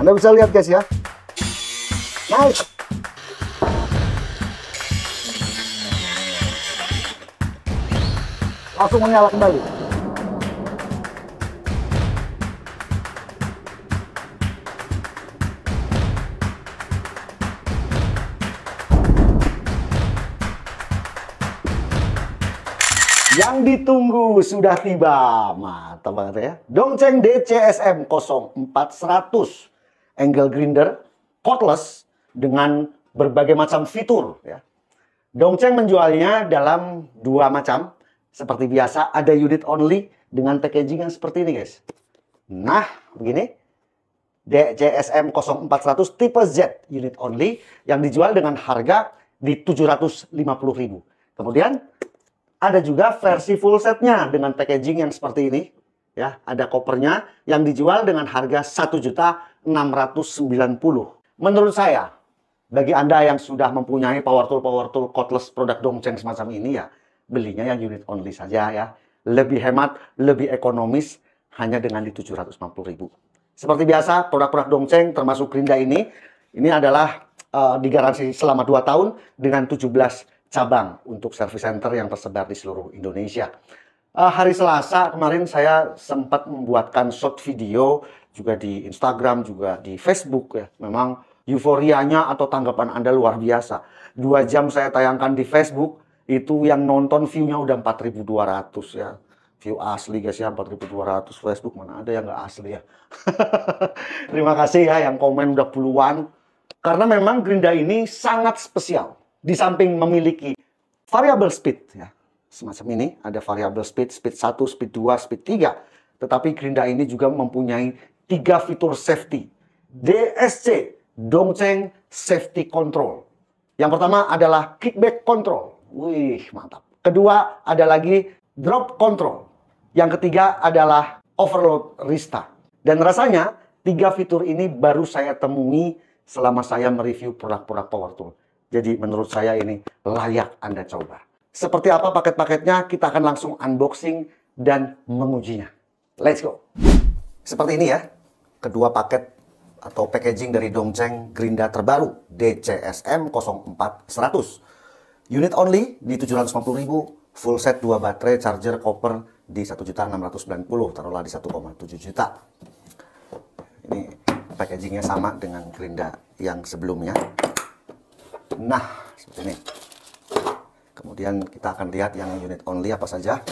Anda bisa lihat guys ya. Naik. Langsung menyala kembali. Yang ditunggu sudah tiba. Mantap banget ya. Dongceng DCSM 0400 angle grinder cordless dengan berbagai macam fitur ya. Dongceng menjualnya dalam dua macam. Seperti biasa ada unit only dengan packaging yang seperti ini guys. Nah, begini. DCSM 0400 tipe Z unit only yang dijual dengan harga di 750.000. Kemudian ada juga versi full setnya dengan packaging yang seperti ini. Ya, ada kopernya yang dijual dengan harga 1.690.000. Menurut saya, bagi Anda yang sudah mempunyai power tool cordless produk Dongceng semacam ini ya, belinya yang unit only saja ya. Lebih hemat, lebih ekonomis hanya dengan di 750.000. Seperti biasa, produk-produk Dongceng termasuk gerinda ini adalah digaransi selama 2 tahun dengan 17 cabang untuk service center yang tersebar di seluruh Indonesia. Hari Selasa kemarin saya sempat membuatkan short video juga di Instagram, juga di Facebook ya. Memang euforianya atau tanggapan Anda luar biasa. 2 jam saya tayangkan di Facebook, itu yang nonton view-nya udah 4.200 ya. View asli guys ya, 4.200. Facebook mana ada yang nggak asli ya. Terima kasih ya yang komen udah puluhan. Karena memang gerinda ini sangat spesial. Di samping memiliki variable speed ya. Semacam ini ada variable speed, speed 1, speed 2, speed 3. Tetapi gerinda ini juga mempunyai 3 fitur safety. DSC, Dongceng Safety Control. Yang pertama adalah kickback control. Wih, mantap. Kedua ada lagi drop control. Yang ketiga adalah overload restart. Dan rasanya 3 fitur ini baru saya temui selama saya mereview produk-produk power tool. Jadi menurut saya ini layak Anda coba. Seperti apa paket-paketnya, kita akan langsung unboxing dan mengujinya. Let's go! Seperti ini ya, kedua paket atau packaging dari Dongceng gerinda terbaru DCSM 0400. Unit only di 750.000, full set 2 baterai, charger, koper di 1.690.000, taruhlah di 1,7 juta. Ini packagingnya sama dengan gerinda yang sebelumnya. Nah, seperti ini. Kemudian kita akan lihat yang unit only apa saja.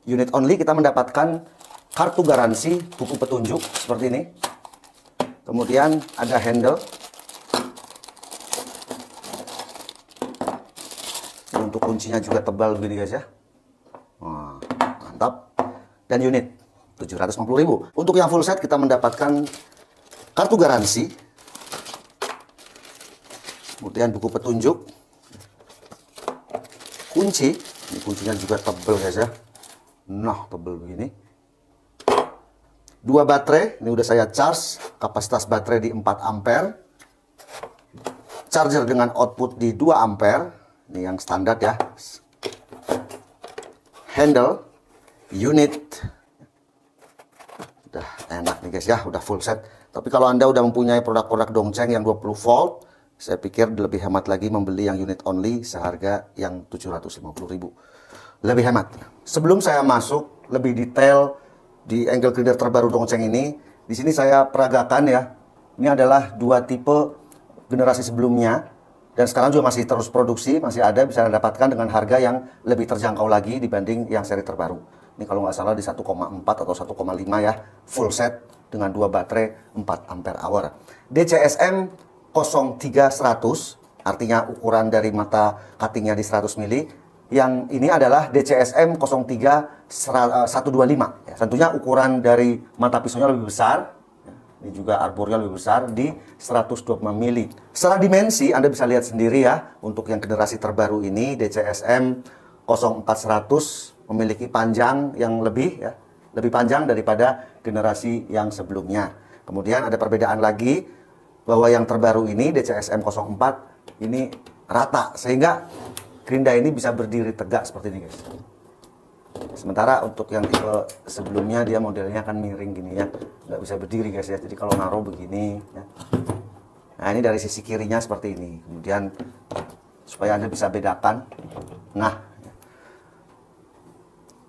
Unit only kita mendapatkan kartu garansi, buku petunjuk seperti ini. Kemudian ada handle. Untuk kuncinya juga tebal begini guys ya. Wah, mantap. Dan unit 750.000. Untuk yang full set kita mendapatkan kartu garansi. Kemudian buku petunjuk, kunci, ini kuncinya juga tebal guys ya. Nah, tebal begini. 2 baterai, ini udah saya charge, kapasitas baterai di 4 ampere. Charger dengan output di 2 ampere, ini yang standar ya. Handle, unit, udah enak nih guys ya, udah full set. Tapi kalau Anda udah mempunyai produk-produk Dongceng yang 20 volt, saya pikir lebih hemat lagi membeli yang unit only seharga yang 750.000. Lebih hemat. Sebelum saya masuk lebih detail di angle grinder terbaru Dongceng ini, di sini saya peragakan ya. Ini adalah 2 tipe generasi sebelumnya dan sekarang juga masih terus produksi, masih ada, bisa dapatkan dengan harga yang lebih terjangkau lagi dibanding yang seri terbaru. Ini kalau nggak salah di 1,4 atau 1,5 ya, full set dengan 2 baterai 4 ampere hour. DCSM 0300, artinya ukuran dari mata cuttingnya di 100 mili. Yang ini adalah DCSM 03125. Ya, tentunya ukuran dari mata pisaunya lebih besar. Ini juga arbornya lebih besar di 125 mili. Secara dimensi Anda bisa lihat sendiri ya. Untuk yang generasi terbaru ini DCSM 0400 memiliki panjang yang lebih ya, lebih panjang daripada generasi yang sebelumnya. Kemudian ada perbedaan lagi bahwa yang terbaru ini DCSM 04 ini rata sehingga gerinda ini bisa berdiri tegak seperti ini guys. Sementara untuk yang tipe sebelumnya dia modelnya akan miring gini ya, nggak bisa berdiri guys ya. Jadi kalau naruh begini ya. Nah ini dari sisi kirinya seperti ini. Kemudian supaya Anda bisa bedakan. Nah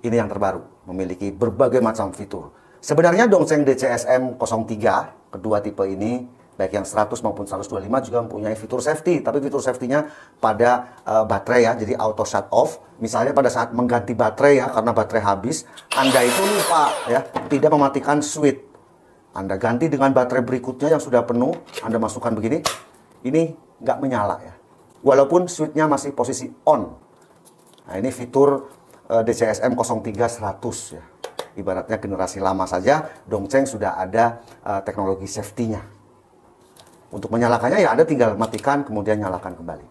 ini yang terbaru, memiliki berbagai macam fitur. Sebenarnya Dongcheng DCSM 03 kedua tipe ini, baik yang 100 maupun 125 juga mempunyai fitur safety, tapi fitur safety-nya pada baterai ya, jadi auto shut off. Misalnya pada saat mengganti baterai ya, karena baterai habis, Anda itu lupa ya, tidak mematikan switch. Anda ganti dengan baterai berikutnya yang sudah penuh, Anda masukkan begini, ini nggak menyala ya. Walaupun switch-nya masih posisi on. Nah ini fitur DCSM 03 100 ya. Ibaratnya generasi lama saja, Dongcheng sudah ada teknologi safety-nya. Untuk menyalakannya ya Anda tinggal matikan kemudian nyalakan kembali.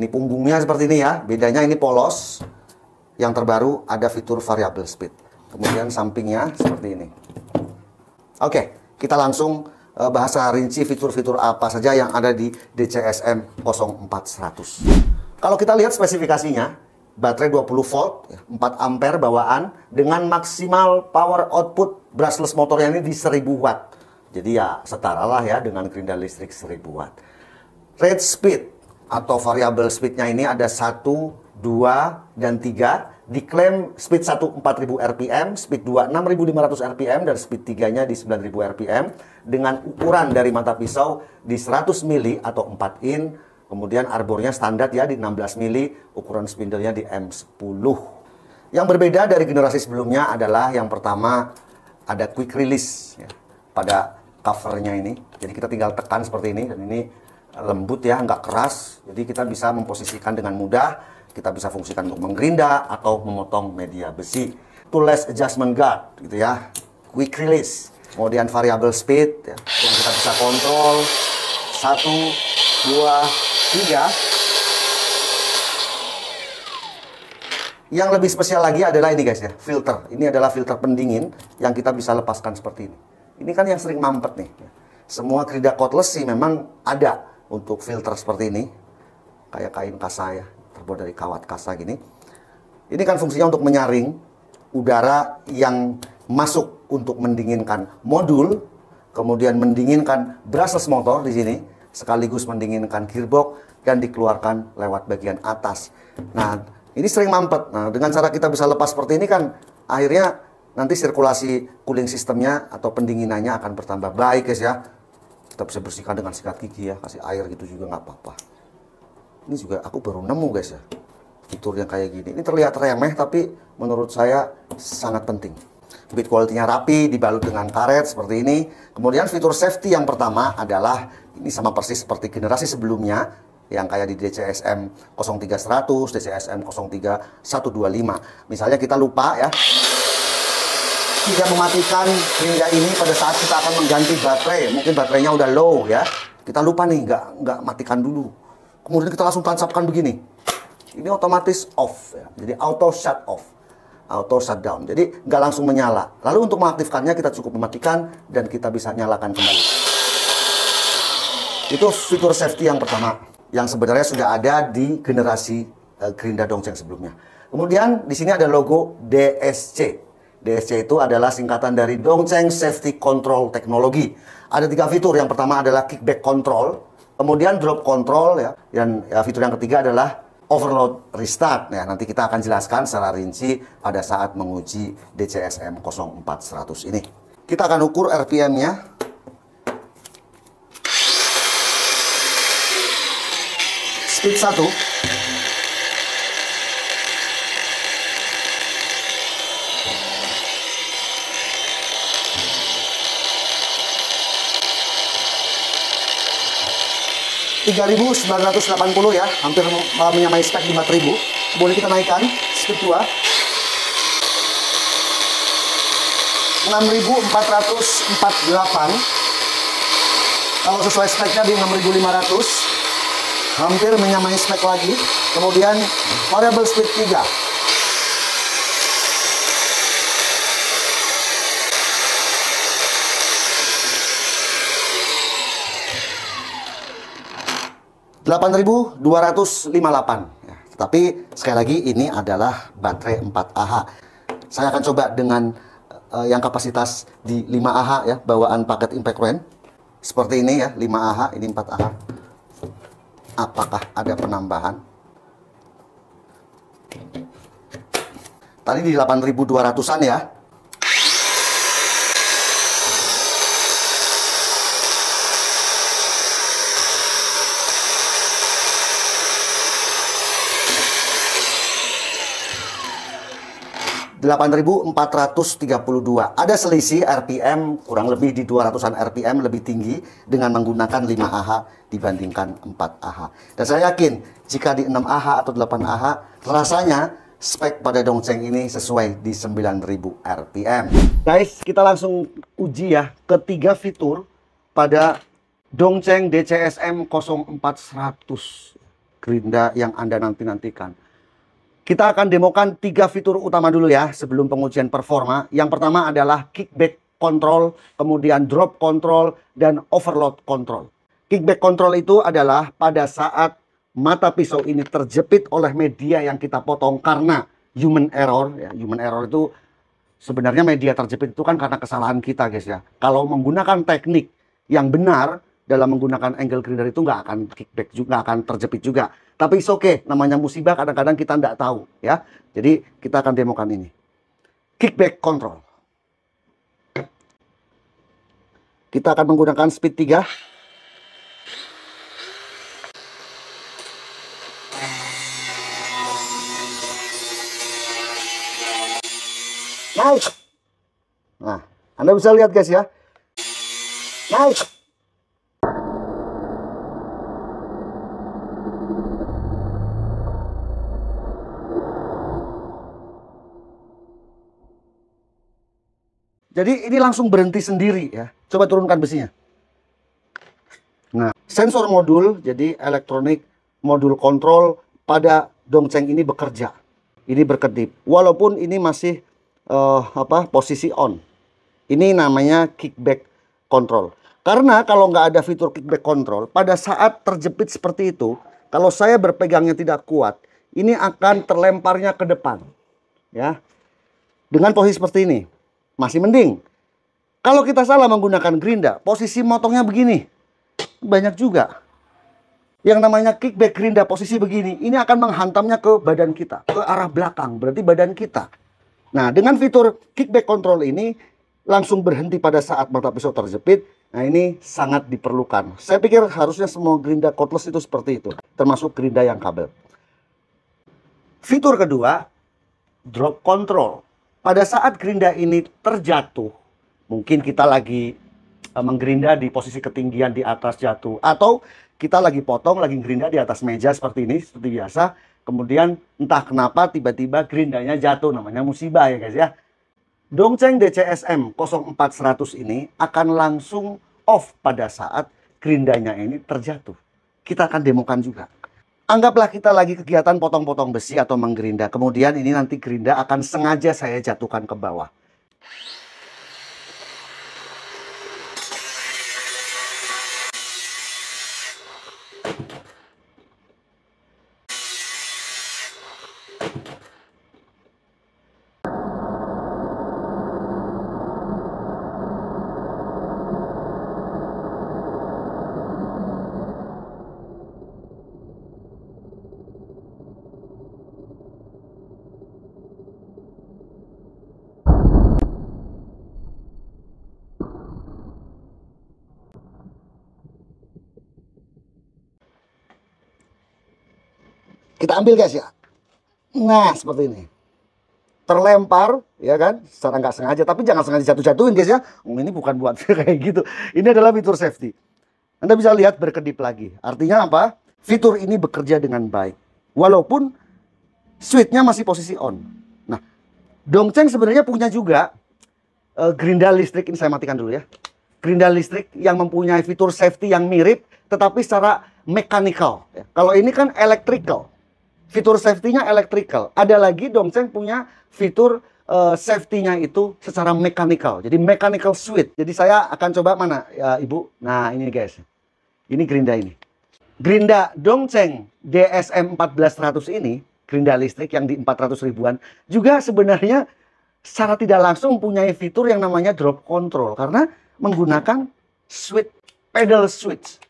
Ini punggungnya seperti ini ya. Bedanya ini polos. Yang terbaru ada fitur variable speed. Kemudian sampingnya seperti ini. Oke, kita langsung bahas rinci fitur-fitur apa saja yang ada di DCSM 04100. Kalau kita lihat spesifikasinya, baterai 20 volt, 4 ampere bawaan dengan maksimal power output brushless motornya ini di 1000 watt. Jadi ya setara lah ya dengan gerinda listrik 1000 watt. Rate speed atau variable speednya ini ada 1, 2, dan 3. Diklaim speed 1 4000 rpm, speed 2 6500 rpm, dan speed 3-nya di 9000 rpm. Dengan ukuran dari mata pisau di 100 mili atau 4 in. Kemudian arbornya standar ya di 16 mili, ukuran spindle-nya di M10. Yang berbeda dari generasi sebelumnya adalah yang pertama ada quick release ya, pada covernya ini. Jadi kita tinggal tekan seperti ini, dan ini lembut ya, nggak keras. Jadi kita bisa memposisikan dengan mudah. Kita bisa fungsikan untuk menggerinda atau memotong media besi. Toolless adjustment guard gitu ya, quick release. Kemudian variable speed ya, yang kita bisa kontrol 1, 2, 3. Yang lebih spesial lagi adalah ini guys ya, filter. Ini adalah filter pendingin yang kita bisa lepaskan seperti ini. Ini kan yang sering mampet nih. Semua gerinda cordless sih memang ada untuk filter seperti ini. Kayak kain kasa ya, terbuat dari kawat kasa gini. Ini kan fungsinya untuk menyaring udara yang masuk untuk mendinginkan modul, kemudian mendinginkan brushless motor di sini, sekaligus mendinginkan gearbox dan dikeluarkan lewat bagian atas. Nah, ini sering mampet. Nah, dengan cara kita bisa lepas seperti ini kan akhirnya nanti sirkulasi cooling sistemnya atau pendinginannya akan bertambah baik guys ya. Kita bisa bersihkan dengan sikat gigi ya, kasih air gitu juga nggak apa-apa. Ini juga aku baru nemu guys ya, fitur yang kayak gini. Ini terlihat remeh tapi menurut saya sangat penting. Build quality-nya rapi, dibalut dengan karet seperti ini. Kemudian fitur safety yang pertama adalah ini sama persis seperti generasi sebelumnya yang kayak di DCSM 03100, DCSM 03125. Misalnya kita lupa ya, tidak mematikan gerinda ini pada saat kita akan mengganti baterai. Mungkin baterainya udah low ya. Kita lupa nih, nggak matikan dulu. Kemudian kita langsung tancapkan begini. Ini otomatis off ya. Jadi auto shut off, auto shutdown. Jadi nggak langsung menyala. Lalu untuk mengaktifkannya kita cukup mematikan dan kita bisa nyalakan kembali. Itu fitur safety yang pertama, yang sebenarnya sudah ada di generasi gerinda Dongcheng sebelumnya. Kemudian di sini ada logo DSC. DSC itu adalah singkatan dari Dongcheng Safety Control Technology. Ada 3 fitur. Yang pertama adalah kickback control, kemudian drop control ya, dan fitur yang ketiga adalah overload restart. Nah, nanti kita akan jelaskan secara rinci pada saat menguji DCSM 04100 ini. Kita akan ukur RPM-nya. Speed 1. $3.980 ya, hampir menyamai spek 5.000. Boleh kita naikkan speed 2. 6.448. Kalau sesuai speknya di 6.500. Hampir menyamai spek lagi. Kemudian variable speed 3. $8.258 ya, Tapi sekali lagi ini adalah baterai 4Ah. Saya akan coba dengan yang kapasitas di 5Ah ya, bawaan paket Impact Run. Seperti ini ya, 5Ah, ini 4Ah. Apakah ada penambahan? Tadi di 8.200-an ya. (8.432). Ada selisih RPM kurang lebih di 200-an RPM lebih tinggi dengan menggunakan 5Ah dibandingkan 4Ah. Dan saya yakin jika di 6Ah atau 8Ah rasanya spek pada Dongcheng ini sesuai di 9.000 RPM. Guys, kita langsung uji ya ketiga fitur pada Dongcheng DCSM 0400 gerinda yang Anda nantikan. Kita akan demokan 3 fitur utama dulu ya sebelum pengujian performa. Yang pertama adalah kickback control, kemudian drop control, dan overload control. Kickback control itu adalah pada saat mata pisau ini terjepit oleh media yang kita potong karena human error. Ya, human error itu sebenarnya media terjepit itu kan karena kesalahan kita guys ya. Kalau menggunakan teknik yang benar dalam menggunakan angle grinder itu nggak akan kickback juga, nggak akan terjepit juga. Tapi it's okay, namanya musibah kadang-kadang kita nggak tahu ya. Jadi kita akan demokan ini. Kickback control. Kita akan menggunakan speed 3. Naik. Nah, Anda bisa lihat guys ya. Naik. Jadi ini langsung berhenti sendiri ya. Coba turunkan besinya. Nah, sensor modul, jadi elektronik modul kontrol pada Dongcheng ini bekerja. Ini berkedip. Walaupun ini masih posisi on. Ini namanya kickback control. Karena kalau nggak ada fitur kickback control, pada saat terjepit seperti itu, kalau saya berpegangnya tidak kuat, ini akan terlemparnya ke depan. Ya, dengan posisi seperti ini. Masih mending. Kalau kita salah menggunakan gerinda, posisi motongnya begini. Banyak juga. Yang namanya kickback gerinda posisi begini, ini akan menghantamnya ke badan kita. Ke arah belakang, berarti badan kita. Nah, dengan fitur kickback control ini, langsung berhenti pada saat mata pisau terjepit. Nah, ini sangat diperlukan. Saya pikir harusnya semua gerinda cordless itu seperti itu. Termasuk gerinda yang kabel. Fitur kedua, drop control. Pada saat gerinda ini terjatuh, mungkin kita lagi menggerinda di posisi ketinggian di atas jatuh, atau kita lagi potong, lagi gerinda di atas meja seperti ini, seperti biasa. Kemudian entah kenapa tiba-tiba gerindanya jatuh, namanya musibah ya guys ya. Dongcheng DCSM 0400 ini akan langsung off pada saat gerindanya ini terjatuh. Kita akan demokan juga. Anggaplah kita lagi kegiatan potong-potong besi atau menggerinda. Kemudian ini nanti gerinda akan sengaja saya jatuhkan ke bawah. Kita ambil guys ya. Nah, seperti ini. Terlempar, ya kan? Secara nggak sengaja, tapi jangan sengaja jatuh-jatuhin guys ya. Ini bukan buat kayak gitu. Ini adalah fitur safety. Anda bisa lihat berkedip lagi. Artinya apa? Fitur ini bekerja dengan baik. Walaupun switch-nya masih posisi on. Nah, Dongcheng sebenarnya punya juga gerinda listrik. Ini saya matikan dulu ya. Gerinda listrik yang mempunyai fitur safety yang mirip, tetapi secara mechanical. Ya. Kalau ini kan electrical. Fitur safety-nya electrical. Ada lagi Dongcheng punya fitur safety-nya itu secara mechanical. Jadi mechanical switch. Jadi saya akan coba mana ya Ibu. Nah ini guys. Ini gerinda ini. Gerinda Dongcheng DSM 1400 ini, gerinda listrik yang di 400 ribuan, juga sebenarnya secara tidak langsung mempunyai fitur yang namanya drop control karena menggunakan pedal switch.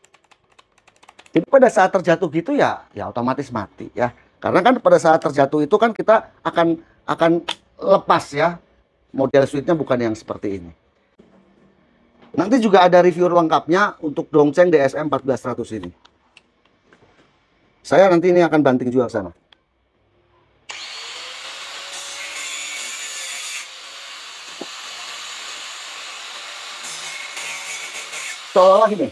Jadi pada saat terjatuh gitu ya otomatis mati ya. Karena kan pada saat terjatuh itu kan kita akan lepas ya. Model switchnya bukan yang seperti ini. Nanti juga ada review lengkapnya untuk Dongcheng DSM 1400 ini. Saya nanti ini akan banting juga ke sana. Seolah-olah gini.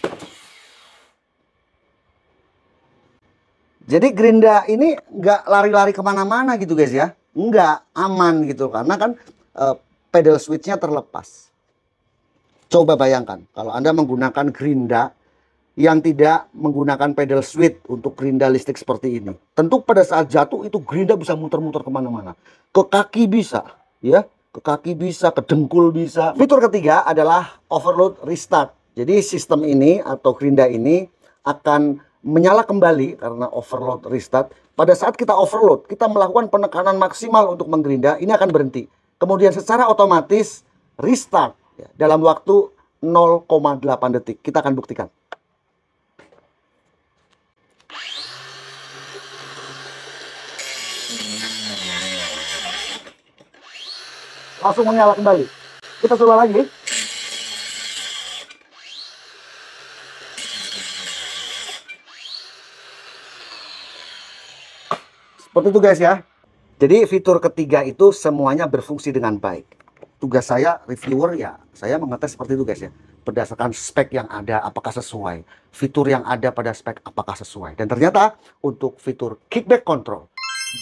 Jadi gerinda ini nggak lari-lari kemana-mana gitu guys ya. Nggak, aman gitu. Karena kan pedal switchnya terlepas. Coba bayangkan kalau Anda menggunakan gerinda yang tidak menggunakan pedal switch untuk gerinda listrik seperti ini. Tentu pada saat jatuh itu gerinda bisa muter-muter kemana-mana. Ke kaki bisa, ya, ke kaki bisa, ke dengkul bisa. Fitur ketiga adalah overload restart. Jadi sistem ini atau gerinda ini akan menyala kembali karena overload restart. Pada saat kita overload, kita melakukan penekanan maksimal untuk menggerinda, ini akan berhenti. Kemudian secara otomatis restart ya, dalam waktu 0,8 detik. Kita akan buktikan. Langsung menyala kembali. Kita coba lagi. Seperti itu guys ya. Jadi fitur ketiga itu semuanya berfungsi dengan baik. Tugas saya reviewer ya, saya mengetes seperti itu guys ya. Berdasarkan spek yang ada apakah sesuai. Fitur yang ada pada spek apakah sesuai. Dan ternyata untuk fitur kickback control,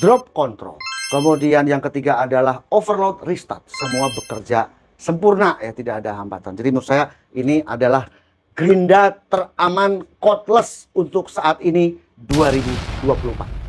drop control, kemudian yang ketiga adalah overload restart. Semua bekerja sempurna ya, tidak ada hambatan. Jadi menurut saya ini adalah gerinda teraman cordless untuk saat ini 2024.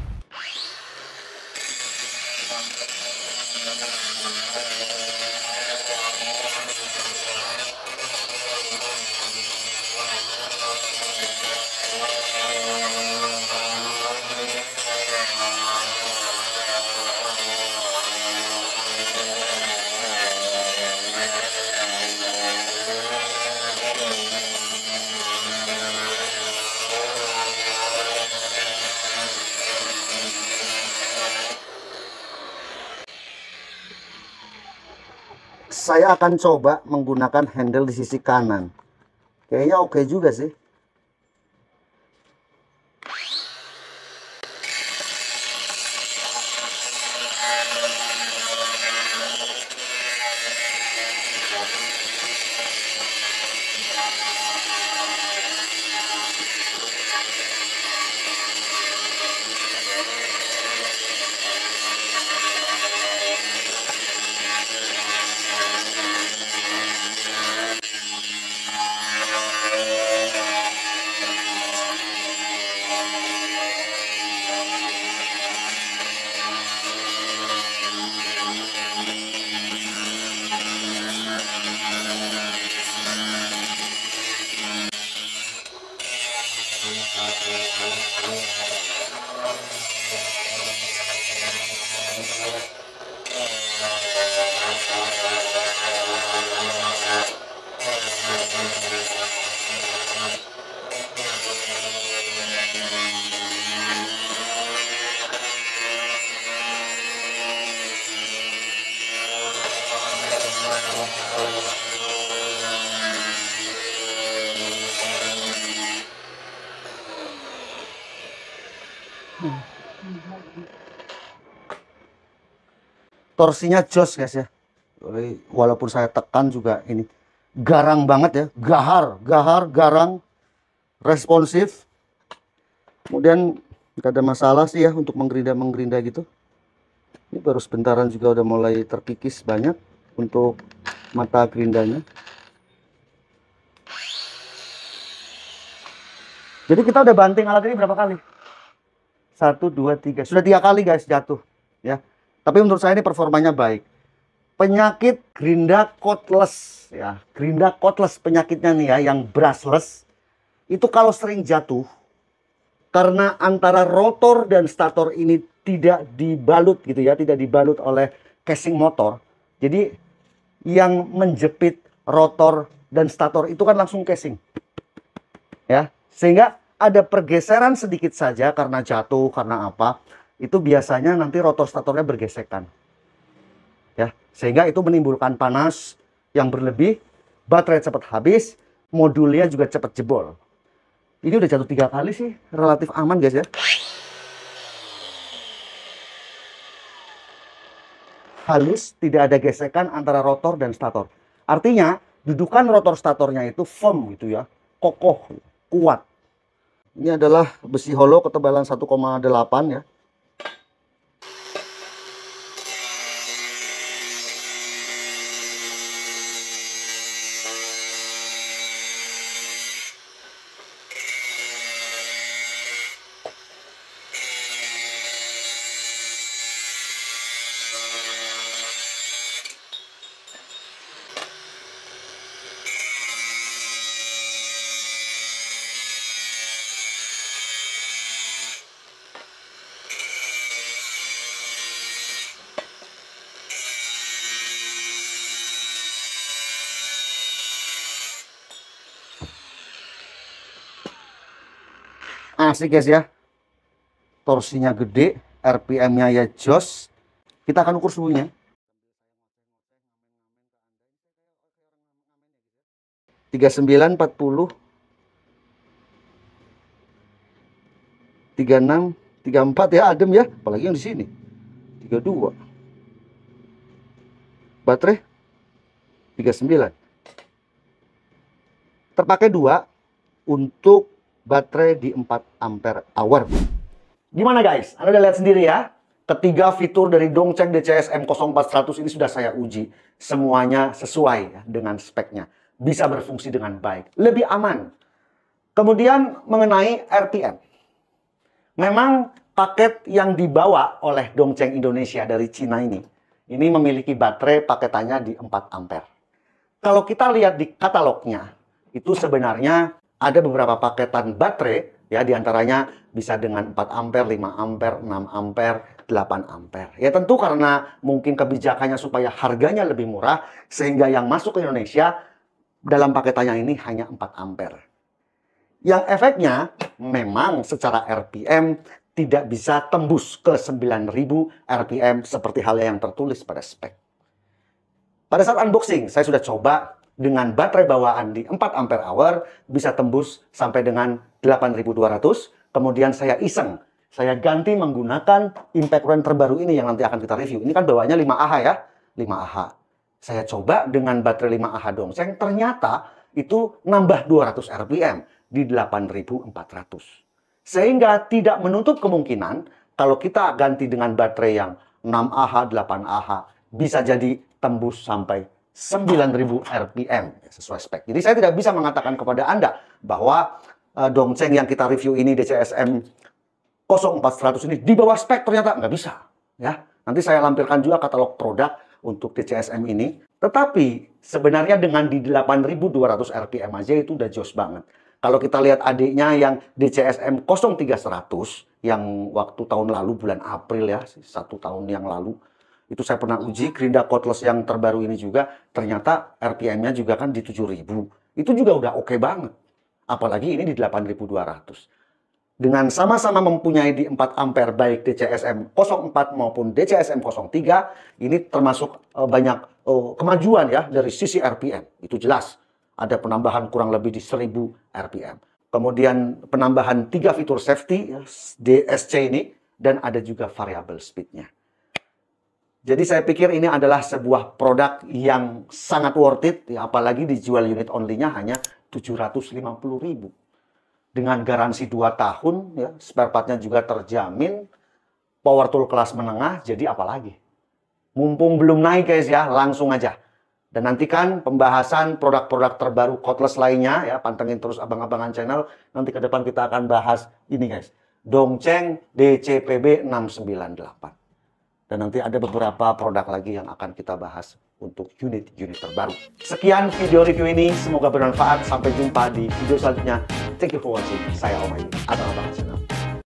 Saya akan coba menggunakan handle di sisi kanan. Kayaknya oke juga sih. Torsinya jos guys ya. Walaupun saya tekan juga ini garang banget ya, garang, responsif. Kemudian nggak ada masalah sih ya untuk menggerinda gitu. Ini baru sebentaran juga udah mulai terkikis banyak untuk mata gerindanya. Jadi kita udah banting alat ini berapa kali? 1, 2, 3. Sudah 3 kali guys jatuh ya. Tapi menurut saya ini performanya baik. Penyakit gerinda cordless ya. Gerinda cordless penyakitnya nih ya, yang brushless. Itu kalau sering jatuh, karena antara rotor dan stator ini tidak dibalut gitu ya, tidak dibalut oleh casing motor. Jadi yang menjepit rotor dan stator itu kan langsung casing. Ya, sehingga ada pergeseran sedikit saja karena jatuh, karena apa? Itu biasanya nanti rotor statornya bergesekan. Ya, sehingga itu menimbulkan panas yang berlebih, baterai cepat habis, modulnya juga cepat jebol. Ini udah jatuh 3 kali sih, relatif aman guys ya. Halus, tidak ada gesekan antara rotor dan stator. Artinya, dudukan rotor statornya itu firm gitu ya, kokoh, kuat. Ini adalah besi hollow ketebalan 1,8 ya. Asik guys ya, torsinya gede, RPM-nya ya jos. Kita akan ukur suhunya. 39, 40, 36, 34 ya, adem ya, apalagi yang di sini. 32. Baterai 39. Terpakai 2 untuk baterai di 4 ampere hour. Gimana guys? Anda udah lihat sendiri ya? Ketiga fitur dari Dongcheng DCS M0400 ini sudah saya uji. Semuanya sesuai ya, dengan speknya. Bisa berfungsi dengan baik. Lebih aman. Kemudian mengenai RPM. Memang paket yang dibawa oleh Dongcheng Indonesia dari Cina ini memiliki baterai paketannya di 4 ampere. Kalau kita lihat di katalognya, itu sebenarnya ada beberapa paketan baterai, ya diantaranya bisa dengan 4 ampere, 5 ampere, 6 ampere, 8 ampere. Ya tentu karena mungkin kebijakannya supaya harganya lebih murah, sehingga yang masuk ke Indonesia dalam paketannya ini hanya 4 ampere. Yang efeknya memang secara RPM tidak bisa tembus ke 9.000 RPM seperti halnya yang tertulis pada spek. Pada saat unboxing, saya sudah coba dengan baterai bawaan di 4 ampere hour bisa tembus sampai dengan 8.200. Kemudian saya iseng, saya ganti menggunakan impact run terbaru ini yang nanti akan kita review. Ini kan bawaannya 5Ah ya, 5Ah. Saya coba dengan baterai 5Ah Dongcheng, ternyata itu nambah 200 RPM di 8.400. Sehingga tidak menutup kemungkinan kalau kita ganti dengan baterai yang 6Ah, 8Ah, bisa jadi tembus sampai 9.000 RPM sesuai spek. Jadi saya tidak bisa mengatakan kepada Anda bahwa Dongcheng yang kita review ini DCS M0400 ini di bawah spek, ternyata nggak bisa. Ya, nanti saya lampirkan juga katalog produk untuk DCS M ini. Tetapi sebenarnya dengan di 8.200 RPM aja itu udah jos banget. Kalau kita lihat adiknya yang DCS M0300 yang waktu tahun lalu bulan April ya, 1 tahun yang lalu. Itu saya pernah uji, Gerinda Cordless yang terbaru ini juga, ternyata RPM-nya juga kan di 7.000. Itu juga udah oke banget. Apalagi ini di 8.200. Dengan sama-sama mempunyai di 4 ampere baik DCS M04 maupun DCS M03, ini termasuk banyak kemajuan ya dari sisi RPM. Itu jelas. Ada penambahan kurang lebih di 1.000 RPM. Kemudian penambahan 3 fitur safety, DSC ini, dan ada juga variable speed-nya. Jadi saya pikir ini adalah sebuah produk yang sangat worth it, ya, apalagi dijual unit only-nya hanya 750.000. Dengan garansi 2 tahun, ya, spare part-nya juga terjamin, power tool kelas menengah, jadi apalagi. Mumpung belum naik guys ya, langsung aja. Dan nantikan pembahasan produk-produk terbaru cordless lainnya, ya, pantengin terus abang-abangan channel. Nanti ke depan kita akan bahas ini guys, Dongcheng DCPB 698. Dan nanti ada beberapa produk lagi yang akan kita bahas untuk unit-unit terbaru. Sekian video review ini, semoga bermanfaat. Sampai jumpa di video selanjutnya. Thank you for watching. Saya Om Ayu, abang-abangan channel.